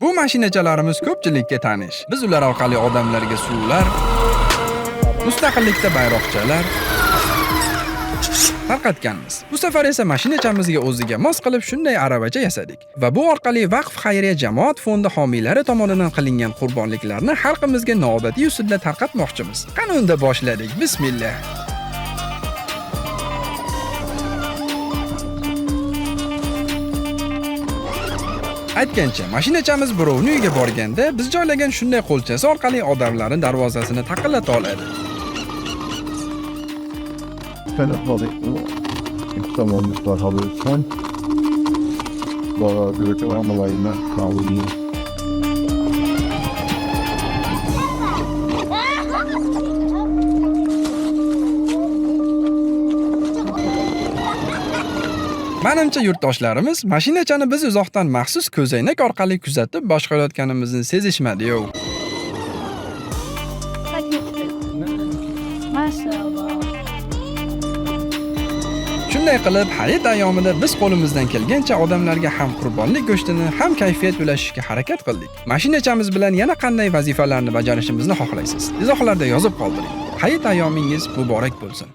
Bu mashinachalarimiz ko'pchilikka tanish. Biz ular orqali odamlarga suvlar, mustaqillikda bayroqchalar tarqatganmiz. Bu safar esa mashinachamizga o'ziga mos qilib shunday aravacha yasadik va bu orqali vaqf xayriya jamoat fondi homiylari tomonidan qilingan qurbonliklarni xalqimizga navbati usulda tarqatmoqchimiz. Qani unda boshladik. Bismillah. Aytgancha, mashinachamiz birovning uyiga borganda biz joylagan shunday qo'lchasi orqali odamlarning darvozasini taqillata oladi. Fället var det inte om det står har du sån. Bara du vet vad man var inne på. Menimcha yurtdoshlarimiz mashinachani biz uzoqdan maxsus ko'zoynak orqali kuzatib boshqarayotganimizni sezishmadi-yu. Maşallah. Shunday qilib, hayit ayyomida biz qo'limizdan kelgancha odamlarga ham qurbonlik go'shtini, ham kayfiyat ulashishga harakat qildik. Mashinachamiz bilan yana qanday vazifalarni bajarishimizni xohlaysiz? Izohlarda yozib qoldiring. Hayit ayyomingiz muborak bo'lsin.